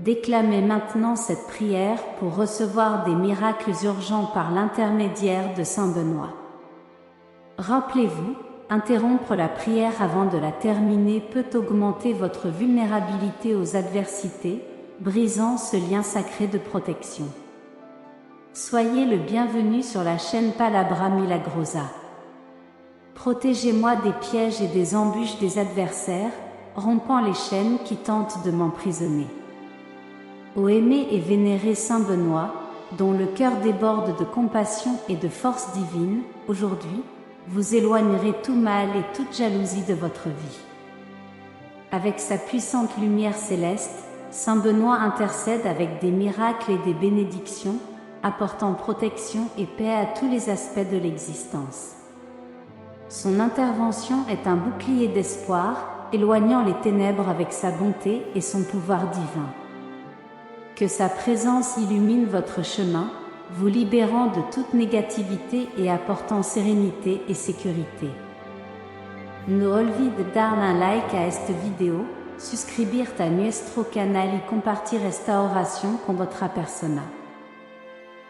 Déclamez maintenant cette prière pour recevoir des miracles urgents par l'intermédiaire de Saint Benoît. Rappelez-vous, interrompre la prière avant de la terminer peut augmenter votre vulnérabilité aux adversités, brisant ce lien sacré de protection. Soyez le bienvenu sur la chaîne Palabra Milagrosa. Protégez-moi des pièges et des embûches des adversaires, rompant les chaînes qui tentent de m'emprisonner. Ô aimé et vénéré Saint Benoît, dont le cœur déborde de compassion et de force divine, aujourd'hui, vous éloignerez tout mal et toute jalousie de votre vie. Avec sa puissante lumière céleste, Saint Benoît intercède avec des miracles et des bénédictions, apportant protection et paix à tous les aspects de l'existence. Son intervention est un bouclier d'espoir, éloignant les ténèbres avec sa bonté et son pouvoir divin. Que sa présence illumine votre chemin, vous libérant de toute négativité et apportant sérénité et sécurité. No olvide dar un like a esta vidéo, suscribirte a nuestro canal y compartir esta oración con otra persona.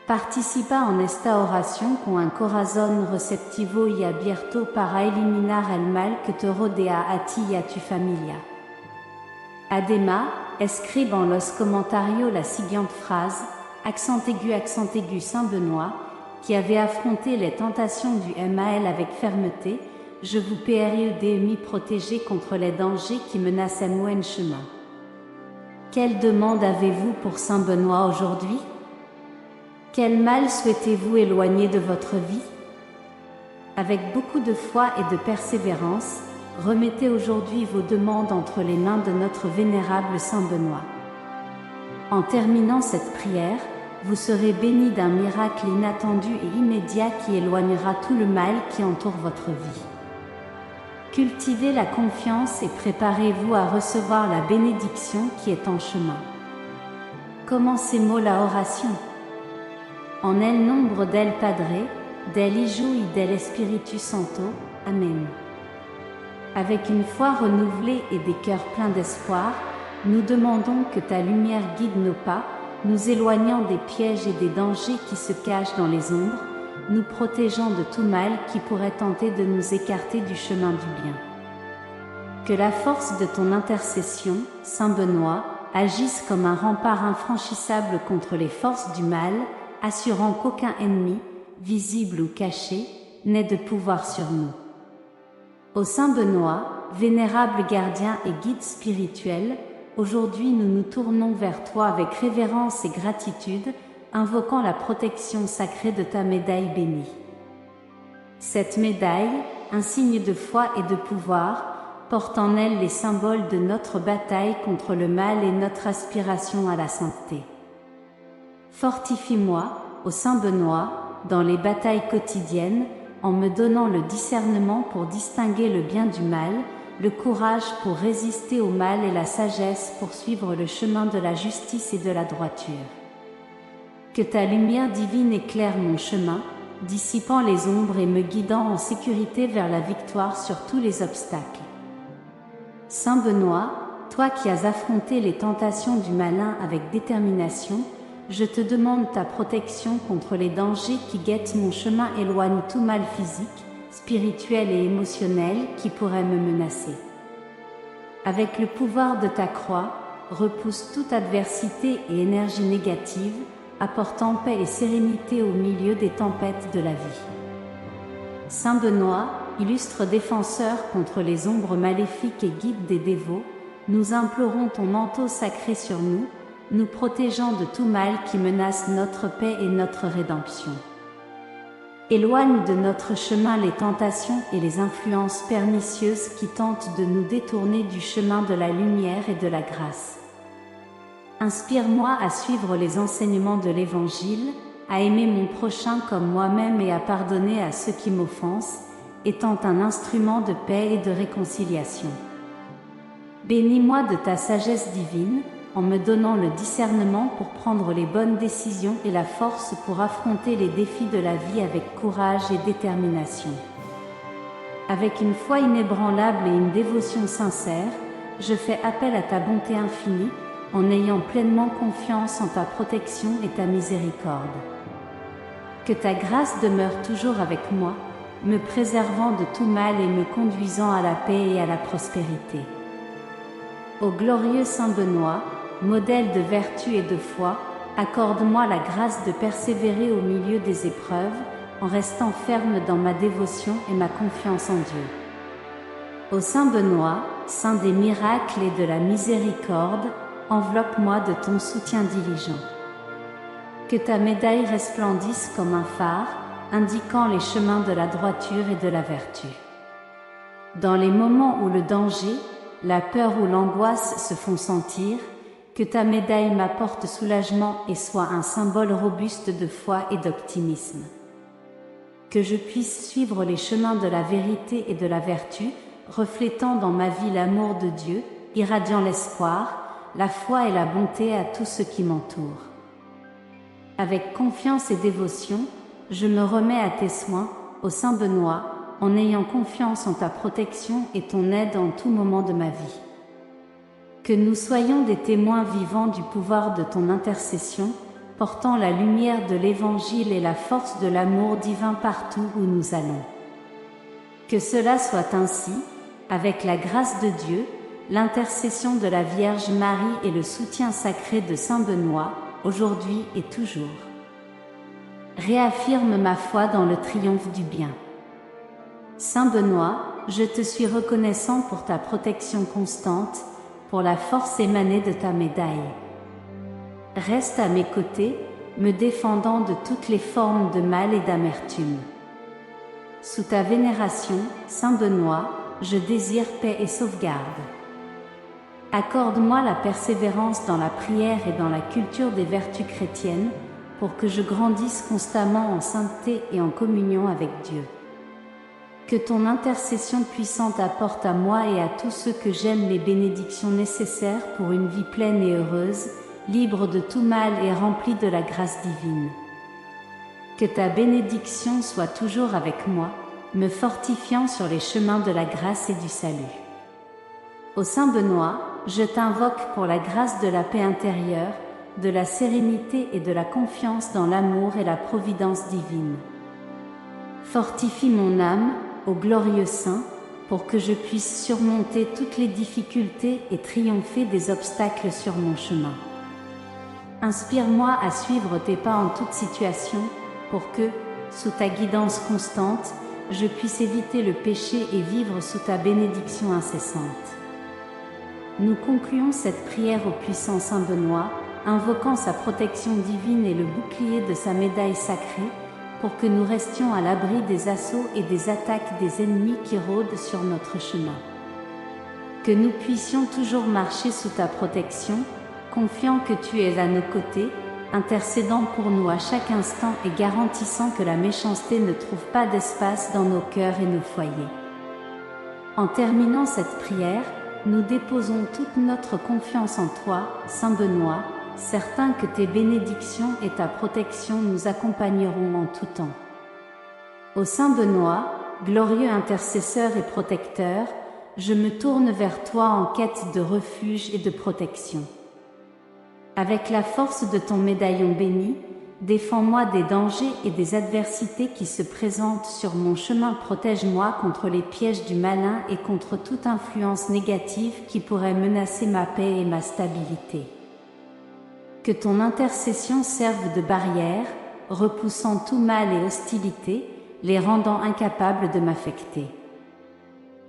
Participa en esta oración con un corazón receptivo y abierto para eliminar el mal que te rodea a ti y a tu familia. Además, escribe en los comentarios la siguiente phrase, accent aigu Saint Benoît, qui avait affronté les tentations du mal avec fermeté, je vous prie de m'y protéger contre les dangers qui menaçaient mon chemin. Quelle demande avez-vous pour Saint Benoît aujourd'hui? Quel mal souhaitez-vous éloigner de votre vie? Avec beaucoup de foi et de persévérance, remettez aujourd'hui vos demandes entre les mains de notre vénérable Saint Benoît. En terminant cette prière, vous serez béni d'un miracle inattendu et immédiat qui éloignera tout le mal qui entoure votre vie. Cultivez la confiance et préparez-vous à recevoir la bénédiction qui est en chemin. Commencez-moi la oration. En el nombre del Padre, del Hijo y del Espíritu Santo. Amen. Avec une foi renouvelée et des cœurs pleins d'espoir, nous demandons que ta lumière guide nos pas, nous éloignant des pièges et des dangers qui se cachent dans les ombres, nous protégeant de tout mal qui pourrait tenter de nous écarter du chemin du bien. Que la force de ton intercession, Saint Benoît, agisse comme un rempart infranchissable contre les forces du mal, assurant qu'aucun ennemi, visible ou caché, n'ait de pouvoir sur nous. Ô Saint Benoît, vénérable gardien et guide spirituel, aujourd'hui nous nous tournons vers toi avec révérence et gratitude, invoquant la protection sacrée de ta médaille bénie. Cette médaille, un signe de foi et de pouvoir, porte en elle les symboles de notre bataille contre le mal et notre aspiration à la sainteté. Fortifie-moi, ô Saint Benoît, dans les batailles quotidiennes, en me donnant le discernement pour distinguer le bien du mal, le courage pour résister au mal et la sagesse pour suivre le chemin de la justice et de la droiture. Que ta lumière divine éclaire mon chemin, dissipant les ombres et me guidant en sécurité vers la victoire sur tous les obstacles. Saint Benoît, toi qui as affronté les tentations du malin avec détermination, je te demande ta protection contre les dangers qui guettent mon chemin, éloigne tout mal physique, spirituel et émotionnel qui pourrait me menacer. Avec le pouvoir de ta croix, repousse toute adversité et énergie négative, apportant paix et sérénité au milieu des tempêtes de la vie. Saint Benoît, illustre défenseur contre les ombres maléfiques et guide des dévots, nous implorons ton manteau sacré sur nous, nous protégeant de tout mal qui menace notre paix et notre rédemption. Éloigne de notre chemin les tentations et les influences pernicieuses qui tentent de nous détourner du chemin de la lumière et de la grâce. Inspire-moi à suivre les enseignements de l'Évangile, à aimer mon prochain comme moi-même et à pardonner à ceux qui m'offensent, étant un instrument de paix et de réconciliation. Bénis-moi de ta sagesse divine, en me donnant le discernement pour prendre les bonnes décisions et la force pour affronter les défis de la vie avec courage et détermination. Avec une foi inébranlable et une dévotion sincère, je fais appel à ta bonté infinie, en ayant pleinement confiance en ta protection et ta miséricorde. Que ta grâce demeure toujours avec moi, me préservant de tout mal et me conduisant à la paix et à la prospérité. Ô glorieux Saint Benoît, modèle de vertu et de foi, accorde-moi la grâce de persévérer au milieu des épreuves, en restant ferme dans ma dévotion et ma confiance en Dieu. Ô Saint Benoît, Saint des miracles et de la miséricorde, enveloppe-moi de ton soutien diligent. Que ta médaille resplendisse comme un phare, indiquant les chemins de la droiture et de la vertu. Dans les moments où le danger, la peur ou l'angoisse se font sentir, que ta médaille m'apporte soulagement et soit un symbole robuste de foi et d'optimisme. Que je puisse suivre les chemins de la vérité et de la vertu, reflétant dans ma vie l'amour de Dieu, irradiant l'espoir, la foi et la bonté à tout ce qui m'entoure. Avec confiance et dévotion, je me remets à tes soins, ô Saint Benoît, en ayant confiance en ta protection et ton aide en tout moment de ma vie. Que nous soyons des témoins vivants du pouvoir de ton intercession, portant la lumière de l'Évangile et la force de l'amour divin partout où nous allons. Que cela soit ainsi, avec la grâce de Dieu, l'intercession de la Vierge Marie et le soutien sacré de Saint Benoît, aujourd'hui et toujours. Réaffirme ma foi dans le triomphe du bien. Saint Benoît, je te suis reconnaissant pour ta protection constante, pour la force émanée de ta médaille. Reste à mes côtés, me défendant de toutes les formes de mal et d'amertume. Sous ta vénération, Saint Benoît, je désire paix et sauvegarde. Accorde-moi la persévérance dans la prière et dans la culture des vertus chrétiennes, pour que je grandisse constamment en sainteté et en communion avec Dieu. Que ton intercession puissante apporte à moi et à tous ceux que j'aime les bénédictions nécessaires pour une vie pleine et heureuse, libre de tout mal et remplie de la grâce divine. Que ta bénédiction soit toujours avec moi, me fortifiant sur les chemins de la grâce et du salut. Ô Saint Benoît, je t'invoque pour la grâce de la paix intérieure, de la sérénité et de la confiance dans l'amour et la providence divine. Fortifie mon âme, ô glorieux Saint, pour que je puisse surmonter toutes les difficultés et triompher des obstacles sur mon chemin. Inspire-moi à suivre tes pas en toute situation, pour que, sous ta guidance constante, je puisse éviter le péché et vivre sous ta bénédiction incessante. Nous concluons cette prière au puissant Saint Benoît, invoquant sa protection divine et le bouclier de sa médaille sacrée, pour que nous restions à l'abri des assauts et des attaques des ennemis qui rôdent sur notre chemin. Que nous puissions toujours marcher sous ta protection, confiant que tu es à nos côtés, intercédant pour nous à chaque instant et garantissant que la méchanceté ne trouve pas d'espace dans nos cœurs et nos foyers. En terminant cette prière, nous déposons toute notre confiance en toi, Saint Benoît, certains que tes bénédictions et ta protection nous accompagneront en tout temps. Ô Saint Benoît, glorieux intercesseur et protecteur, je me tourne vers toi en quête de refuge et de protection. Avec la force de ton médaillon béni, défends-moi des dangers et des adversités qui se présentent sur mon chemin. Protège-moi contre les pièges du malin et contre toute influence négative qui pourrait menacer ma paix et ma stabilité. Que ton intercession serve de barrière, repoussant tout mal et hostilité, les rendant incapables de m'affecter.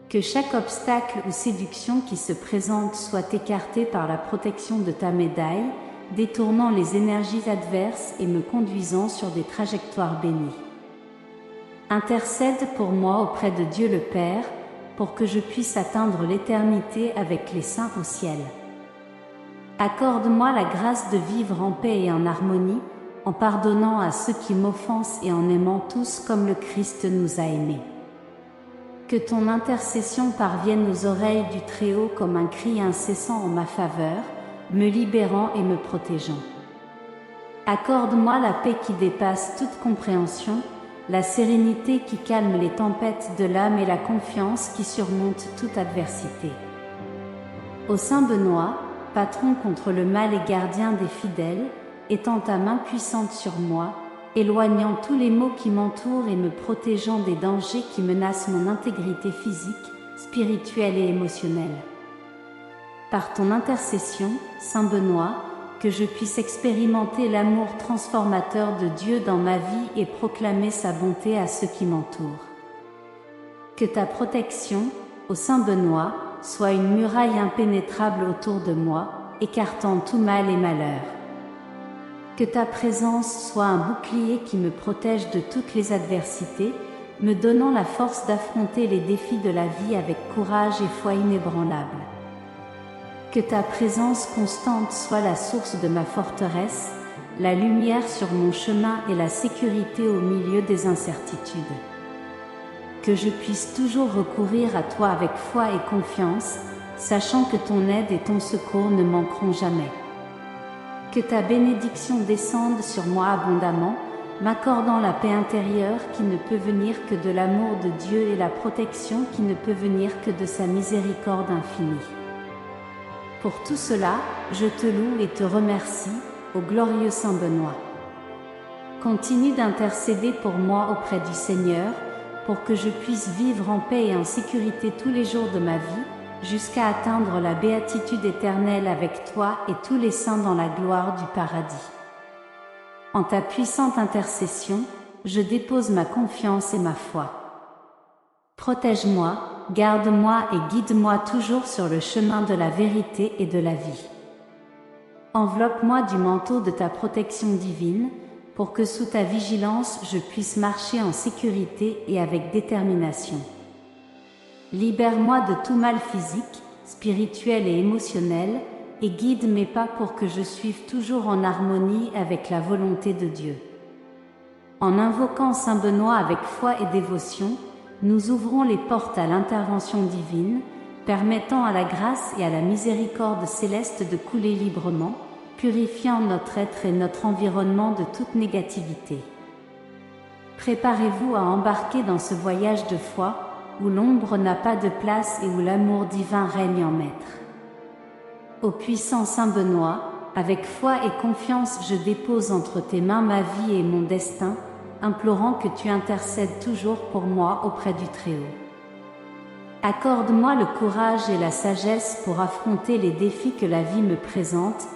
Que chaque obstacle ou séduction qui se présente soit écarté par la protection de ta médaille, détournant les énergies adverses et me conduisant sur des trajectoires bénies. Intercède pour moi auprès de Dieu le Père, pour que je puisse atteindre l'éternité avec les saints au ciel. Accorde-moi la grâce de vivre en paix et en harmonie, en pardonnant à ceux qui m'offensent et en aimant tous comme le Christ nous a aimés. Que ton intercession parvienne aux oreilles du Très-Haut comme un cri incessant en ma faveur, me libérant et me protégeant. Accorde-moi la paix qui dépasse toute compréhension, la sérénité qui calme les tempêtes de l'âme et la confiance qui surmonte toute adversité. Ô Saint Benoît, patron contre le mal et gardien des fidèles, étends ta main puissante sur moi, éloignant tous les maux qui m'entourent et me protégeant des dangers qui menacent mon intégrité physique, spirituelle et émotionnelle. Par ton intercession, Saint Benoît, que je puisse expérimenter l'amour transformateur de Dieu dans ma vie et proclamer sa bonté à ceux qui m'entourent. Que ta protection, ô Saint Benoît, soit une muraille impénétrable autour de moi, écartant tout mal et malheur. Que ta présence soit un bouclier qui me protège de toutes les adversités, me donnant la force d'affronter les défis de la vie avec courage et foi inébranlable. Que ta présence constante soit la source de ma forteresse, la lumière sur mon chemin et la sécurité au milieu des incertitudes. Que je puisse toujours recourir à toi avec foi et confiance, sachant que ton aide et ton secours ne manqueront jamais. Que ta bénédiction descende sur moi abondamment, m'accordant la paix intérieure qui ne peut venir que de l'amour de Dieu et la protection qui ne peut venir que de sa miséricorde infinie. Pour tout cela, je te loue et te remercie, ô glorieux Saint Benoît. Continue d'intercéder pour moi auprès du Seigneur, pour que je puisse vivre en paix et en sécurité tous les jours de ma vie, jusqu'à atteindre la béatitude éternelle avec toi et tous les saints dans la gloire du paradis. En ta puissante intercession, je dépose ma confiance et ma foi. Protège-moi, garde-moi et guide-moi toujours sur le chemin de la vérité et de la vie. Enveloppe-moi du manteau de ta protection divine, pour que sous ta vigilance je puisse marcher en sécurité et avec détermination. Libère-moi de tout mal physique, spirituel et émotionnel, et guide mes pas pour que je suive toujours en harmonie avec la volonté de Dieu. En invoquant Saint Benoît avec foi et dévotion, nous ouvrons les portes à l'intervention divine, permettant à la grâce et à la miséricorde céleste de couler librement, purifiant notre être et notre environnement de toute négativité. Préparez-vous à embarquer dans ce voyage de foi, où l'ombre n'a pas de place et où l'amour divin règne en maître. Ô puissant Saint Benoît, avec foi et confiance je dépose entre tes mains ma vie et mon destin, implorant que tu intercèdes toujours pour moi auprès du Très-Haut. Accorde-moi le courage et la sagesse pour affronter les défis que la vie me présente,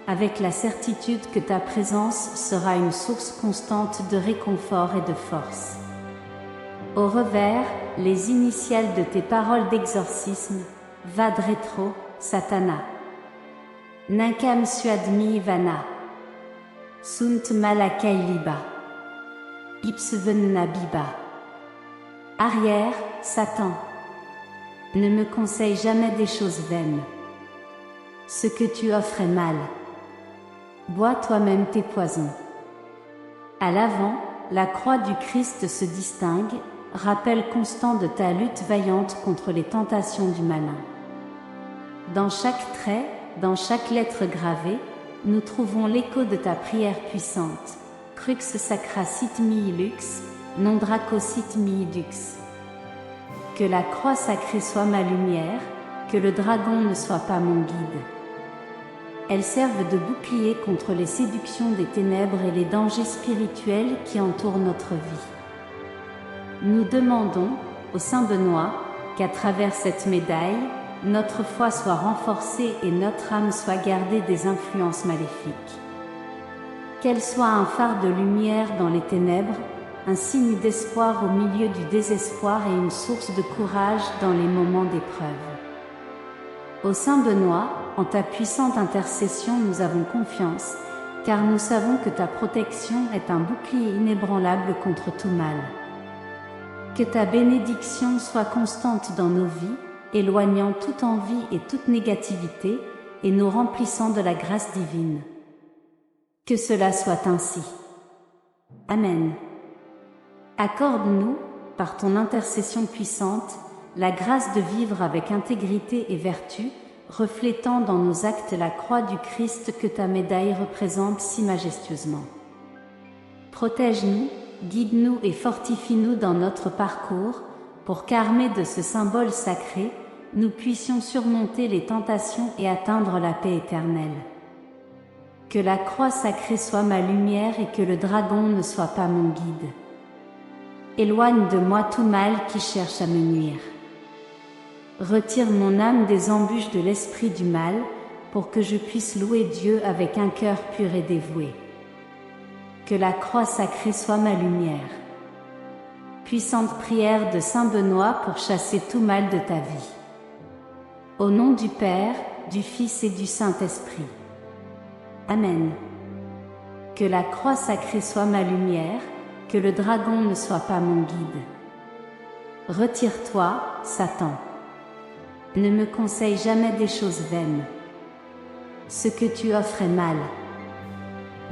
avec la certitude que ta présence sera une source constante de réconfort et de force. Au revers, les initiales de tes paroles d'exorcisme, Vad Retro, Satana. Nankam Suadmi Vana. Sunt Malakailiba. Ipsvenna Biba. Arrière, Satan. Ne me conseille jamais des choses vaines. Ce que tu offres est mal. Bois toi-même tes poisons. À l'avant, la croix du Christ se distingue, rappel constant de ta lutte vaillante contre les tentations du malin. Dans chaque trait, dans chaque lettre gravée, nous trouvons l'écho de ta prière puissante. Crux sacra sit mihi lux, non draco sit mihi dux. Que la croix sacrée soit ma lumière, que le dragon ne soit pas mon guide. Elles servent de bouclier contre les séductions des ténèbres et les dangers spirituels qui entourent notre vie. Nous demandons, au Saint Benoît, qu'à travers cette médaille, notre foi soit renforcée et notre âme soit gardée des influences maléfiques. Qu'elle soit un phare de lumière dans les ténèbres, un signe d'espoir au milieu du désespoir et une source de courage dans les moments d'épreuve. Ô Saint Benoît, en ta puissante intercession nous avons confiance, car nous savons que ta protection est un bouclier inébranlable contre tout mal. Que ta bénédiction soit constante dans nos vies, éloignant toute envie et toute négativité, et nous remplissant de la grâce divine. Que cela soit ainsi. Amen. Accorde-nous, par ton intercession puissante, la grâce de vivre avec intégrité et vertu, reflétant dans nos actes la croix du Christ que ta médaille représente si majestueusement. Protège-nous, guide-nous et fortifie-nous dans notre parcours, pour qu'armés de ce symbole sacré, nous puissions surmonter les tentations et atteindre la paix éternelle. Que la croix sacrée soit ma lumière et que le dragon ne soit pas mon guide. Éloigne de moi tout mal qui cherche à me nuire. Retire mon âme des embûches de l'esprit du mal, pour que je puisse louer Dieu avec un cœur pur et dévoué. Que la croix sacrée soit ma lumière. Puissante prière de Saint Benoît pour chasser tout mal de ta vie. Au nom du Père, du Fils et du Saint-Esprit. Amen. Que la croix sacrée soit ma lumière, que le dragon ne soit pas mon guide. Retire-toi, Satan. Ne me conseille jamais des choses vaines. Ce que tu offres est mal.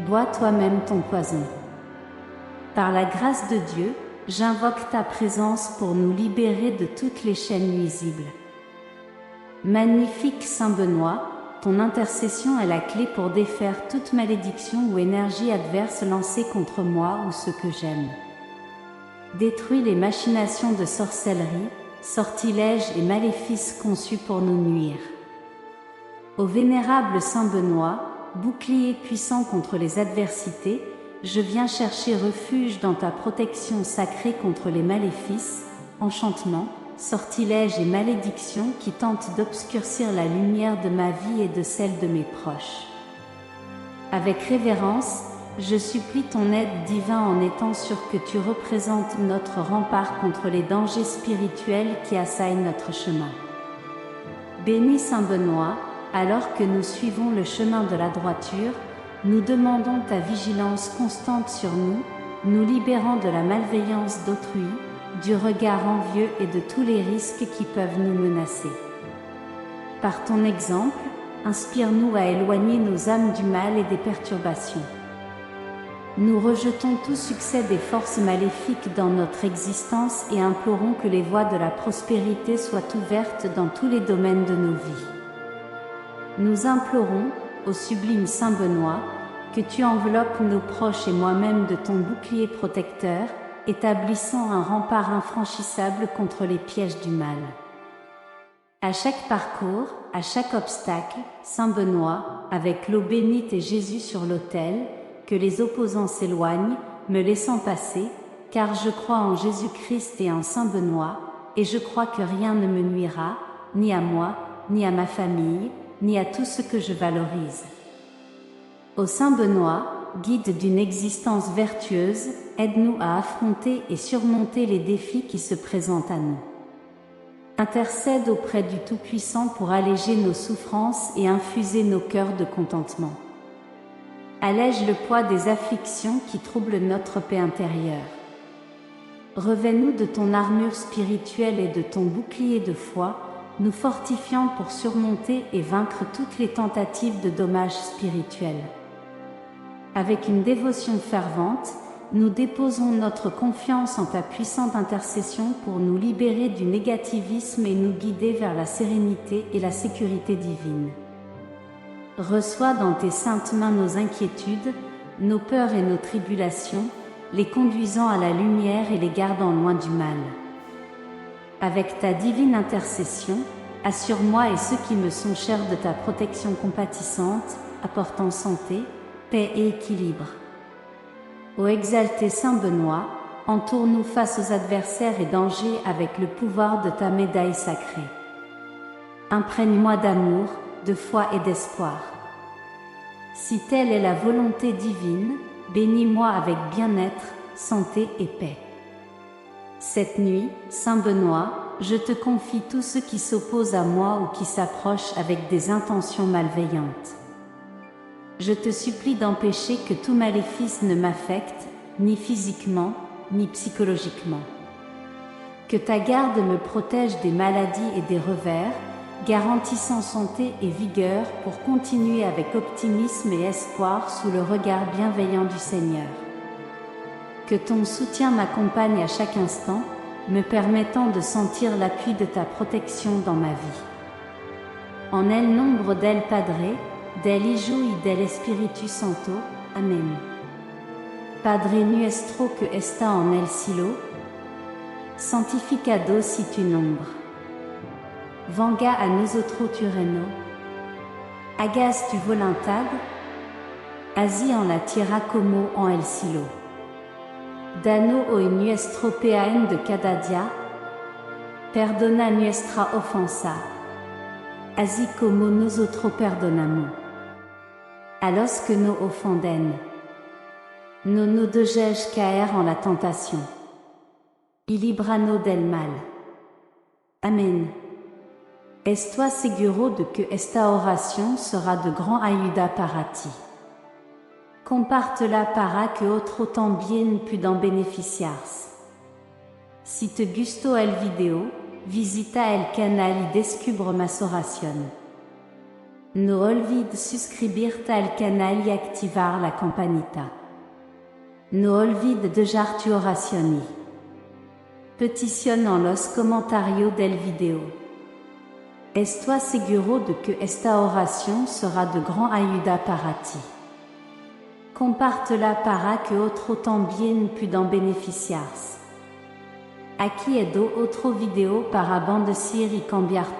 Bois toi-même ton poison. Par la grâce de Dieu, j'invoque ta présence pour nous libérer de toutes les chaînes nuisibles. Magnifique Saint Benoît, ton intercession est la clé pour défaire toute malédiction ou énergie adverse lancée contre moi ou ceux que j'aime. Détruis les machinations de sorcellerie, sortilèges et maléfices conçus pour nous nuire. Ô vénérable Saint Benoît, bouclier puissant contre les adversités, je viens chercher refuge dans ta protection sacrée contre les maléfices, enchantements, sortilèges et malédictions qui tentent d'obscurcir la lumière de ma vie et de celle de mes proches. Avec révérence, je supplie ton aide divine en étant sûr que tu représentes notre rempart contre les dangers spirituels qui assaillent notre chemin. Béni Saint Benoît, alors que nous suivons le chemin de la droiture, nous demandons ta vigilance constante sur nous, nous libérant de la malveillance d'autrui, du regard envieux et de tous les risques qui peuvent nous menacer. Par ton exemple, inspire-nous à éloigner nos âmes du mal et des perturbations. Nous rejetons tout succès des forces maléfiques dans notre existence et implorons que les voies de la prospérité soient ouvertes dans tous les domaines de nos vies. Nous implorons, ô sublime Saint Benoît, que tu enveloppes nos proches et moi-même de ton bouclier protecteur, établissant un rempart infranchissable contre les pièges du mal. À chaque parcours, à chaque obstacle, Saint Benoît, avec l'eau bénite et Jésus sur l'autel, que les opposants s'éloignent, me laissant passer, car je crois en Jésus-Christ et en Saint Benoît, et je crois que rien ne me nuira, ni à moi, ni à ma famille, ni à tout ce que je valorise. Ô Saint Benoît, guide d'une existence vertueuse, aide-nous à affronter et surmonter les défis qui se présentent à nous. Intercède auprès du Tout-Puissant pour alléger nos souffrances et infuser nos cœurs de contentement. Allège le poids des afflictions qui troublent notre paix intérieure. Revêt-nous de ton armure spirituelle et de ton bouclier de foi, nous fortifiant pour surmonter et vaincre toutes les tentatives de dommages spirituels. Avec une dévotion fervente, nous déposons notre confiance en ta puissante intercession pour nous libérer du négativisme et nous guider vers la sérénité et la sécurité divine. Reçois dans tes saintes mains nos inquiétudes, nos peurs et nos tribulations, les conduisant à la lumière et les gardant loin du mal. Avec ta divine intercession, assure-moi et ceux qui me sont chers de ta protection compatissante, apportant santé, paix et équilibre. Ô exalté Saint Benoît, entoure-nous face aux adversaires et dangers avec le pouvoir de ta médaille sacrée. Imprègne-moi d'amour, de foi et d'espoir. Si telle est la volonté divine, bénis-moi avec bien-être, santé et paix. Cette nuit, Saint Benoît, je te confie tous ceux qui s'opposent à moi ou qui s'approchent avec des intentions malveillantes. Je te supplie d'empêcher que tout maléfice ne m'affecte, ni physiquement, ni psychologiquement. Que ta garde me protège des maladies et des revers, garantissant santé et vigueur pour continuer avec optimisme et espoir sous le regard bienveillant du Seigneur. Que ton soutien m'accompagne à chaque instant, me permettant de sentir l'appui de ta protection dans ma vie. En el nombre del Padre, del Hijo y del Espíritu Santo. Amen. Padre nuestro que está en el cielo, santificado si tu nombre. Vanga a nosotros tureno. Hagas tu voluntad. Así en la tierra como en el cielo. Danos hoy nuestro pan de cada día. Perdona nuestra ofensa. Así como nosotros perdonamos a los que nos ofenden. No nos dejes caer en la tentación. Y líbranos del mal. Amén. Estoy seguro de que esta oración sera de gran ayuda para ti. Comparte-la para que otros también puedan beneficiarse. Si te gustó el video, visita el canal y descubre más oraciones. No olvides suscribirte al canal y activar la campanita. No olvides dejar tu oración y petición en los comentarios del video. Estoy seguro de que esta oración sera de gran ayuda para ti. Comparte-la para que otros también puedan beneficiarse. Aquí est otro video para bendecir y cambiar